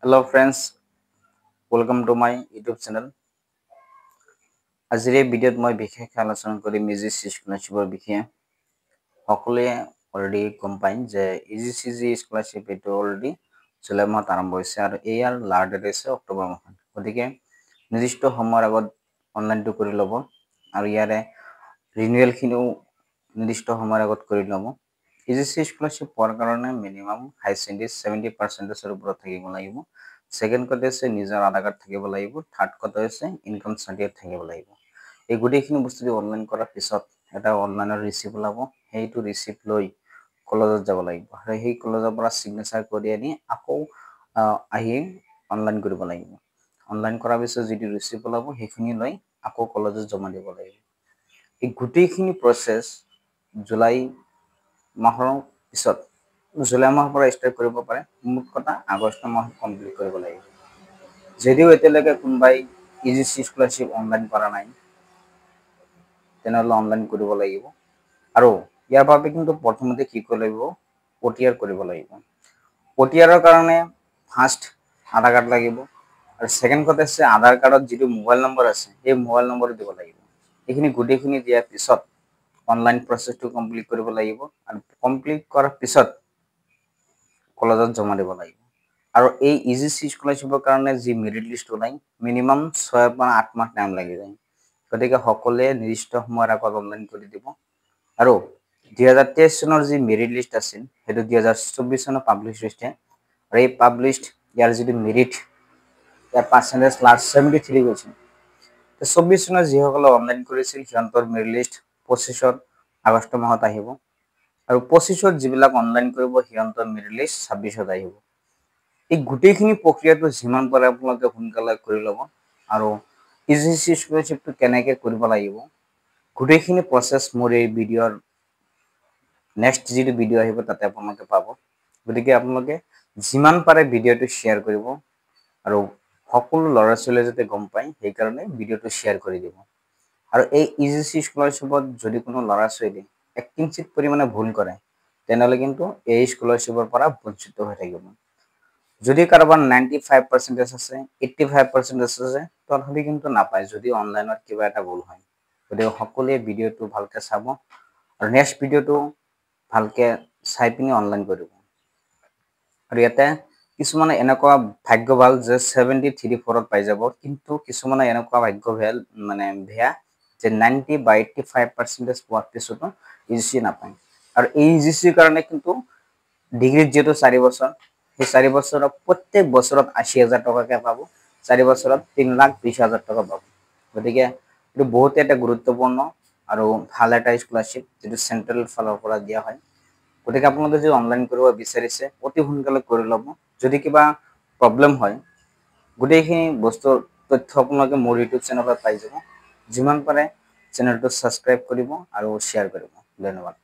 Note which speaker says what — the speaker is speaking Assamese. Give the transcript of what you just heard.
Speaker 1: Hello friends, welcome to my YouTube channel. আজিৰ এই ভিডিঅ'ত মই বিশেষ আলোচনা কৰিম ইজিচি স্কলাৰশ্বিপৰ বিষয়ে। সকলোৱে অলৰেডি গম পায় যে ইজিচি স্কলাৰশ্বিপ এইটো অলৰেডি জুলাই মাহত আৰম্ভ হৈছে আৰু ইয়াৰ লাষ্ট ডেট হৈছে অক্টোবৰ মাহত। গতিকে নিৰ্দিষ্ট সময়ৰ আগত অনলাইনটো কৰি ল'ব আৰু ইয়াৰে ৰিনিউৱেলখিনিও নিৰ্দিষ্ট সময়ৰ আগত কৰি ল'ব। ইজিচি স্কলাৰশ্বিপ পোৱাৰ কাৰণে মিনিমাম হাই ছেকেণ্ডেৰী 70% ওপৰত থাকিব লাগিব। সেকেন্ড কথা হৈছে নিজৰ আধাৰ কাৰ্ড থাকিব লাগিব। থাৰ্ড কথা হৈছে ইনকাম চাৰ্টিফিকেট থাকিব লাগিব। এই গোটেইখিনি বস্তু অনলাইন কৰাৰ পিছত এটা অনলাইনৰ ৰিচিপ্ট ওলাব। সেইটো ৰিচিপ্ট লৈ কলেজত যাব লাগিব আৰু সেই কলেজৰ পৰা চিগনেচাৰ কৰি আনি আকৌ আহি অনলাইন কৰিব লাগিব। অনলাইন কৰাৰ পিছত যিটো ৰিচিপ্ট ওলাব সেইখিনি লৈ আকৌ কলেজত জমা দিব লাগিব। এই গোটেইখিনি প্ৰচেছ জুলাই মাহৰ পিছত জুলাই মাহৰ পৰা ষ্টাৰ্ট কৰিব পাৰে। মুঠ কথা আগষ্ট মাহত কমপ্লিট কৰিব লাগিব। যদিও এতিয়ালৈকে কোনোবাই ইজিচি স্কলাৰশ্বিপ অনলাইন কৰা নাই তেনেহ'লে অনলাইন কৰিব লাগিব আৰু ইয়াৰ বাবে কিন্তু প্ৰথমতে কি কৰিব লাগিব OTR কৰিব লাগিব। OTRৰ কাৰণে ফাৰ্ষ্ট আধাৰ কাৰ্ড লাগিব আৰু সেকেন্ড কথা হৈছে আধাৰ কাৰ্ডত যিটো মোবাইল নম্বৰ আছে সেই মোবাইল নম্বৰ দিব লাগিব। এইখিনি গোটেইখিনি দিয়াৰ পিছত অনলাইন প্ৰচেছটো কমপ্লিট কৰিব লাগিব আৰু কমপ্লিট কৰাৰ পিছত কলেজত জমা দিব লাগিব। আৰু এই ইজিচি স্কলাৰশ্বিপৰ কাৰণে যি মেৰিট লিষ্ট ওলাই মিনিমাম 6 পৰা 8 মাহ টাইম লাগি যায়। গতিকে সকলোৱে নিৰ্দিষ্ট সময়ৰ আগত অনলাইন কৰি দিব আৰু 2023 চনৰ যি মেৰিট লিষ্ট আছিল সেইটো 2024 চনত পাব্লিছ হৈছে আৰু এই পাব্লিছড ইয়াৰ যিটো মেৰিট ইয়াৰ পাৰ্চেণ্টেজ লাষ্ট 73 গৈছে। 24 চনত যিসকলে অনলাইন কৰিছিল সিহঁতৰ মেৰিট লিষ্ট 25 আগষ্ট মাহত আহিব আৰু 25 যিবিলাক অনলাইন কৰিব সিহঁতৰ মেৰিট লিষ্ট 26 আহিব। এই গোটেইখিনি প্ৰক্ৰিয়াটো যিমান পাৰে আপোনালোকে সোনকালে কৰি ল'ব আৰু ইজিচি স্কলাৰশ্বিপটো কেনেকৈ কৰিব লাগিব গোটেইখিনি প্ৰচেছ মোৰ এই ভিডিঅ'ৰ নেক্সট যিটো ভিডিঅ' আহিব তাতে আপোনালোকে পাব। গতিকে আপোনালোকে যিমান পাৰে ভিডিঅ'টো শ্বেয়াৰ কৰিব আৰু সকলো ল'ৰা ছোৱালীয়ে যাতে গম পায় সেইকাৰণে ভিডিঅ'টো শ্বেয়াৰ কৰি দিব। আৰু এই ইজিচি স্কলাৰশ্বিপত যদি কোনো ল'ৰা ছোৱালী কিঞ্চিত পৰিমাণে ভুল কৰে তেনেহ'লে কিন্তু এই স্কলাৰশ্বিপৰ পৰা বঞ্চিত হৈ থাকিব। যদি কাৰোবাৰ 95% আছে 85% আছে তথাপি কিন্তু নাপায় যদি অনলাইনত কিবা এটা ভুল হয়। গতিকে সকলোৱে ভিডিঅ'টো ভালকৈ চাব আৰু নেক্সট ভিডিঅ'টো ভালকৈ চাই পিনি অনলাইন কৰিব। আৰু ইয়াতে কিছুমানে এনেকুৱা ভাগ্য ভাল যে 73 পাই যাব, কিন্তু কিছুমানে এনেকুৱা ভাগ্য ভাল বেয়া যে 90 বা 85% পোৱাৰ পিছতো ইজিচি নাপায়। আৰু এই ইজিচিৰ কাৰণে কিন্তু ডিগ্ৰীত যিহেতু 4 বছৰ সেই 4 বছৰত প্ৰত্যেক বছৰত 80,000 টকাকৈ পাব, 4 বছৰত 3,20,000 টকা পাব। গতিকে এইটো বহুতে এটা গুৰুত্বপূৰ্ণ আৰু ভাল এটা স্কলাৰশ্বিপ যিটো চেণ্ট্ৰেল ফালৰ পৰা দিয়া হয়। গতিকে আপোনালোকে যদি অনলাইন কৰিব বিচাৰিছে অতি সোনকালে কৰি ল'ব। যদি কিবা প্ৰব্লেম হয় গোটেইখিনি বস্তুৰ তথ্য আপোনালোকে মোৰ ইউটিউব চেনেলত পাই যাব। যিমান পাৰে চেনেলটো ছাবস্ক্ৰাইব কৰিব আৰু শ্বেয়াৰ কৰিব। ধন্যবাদ।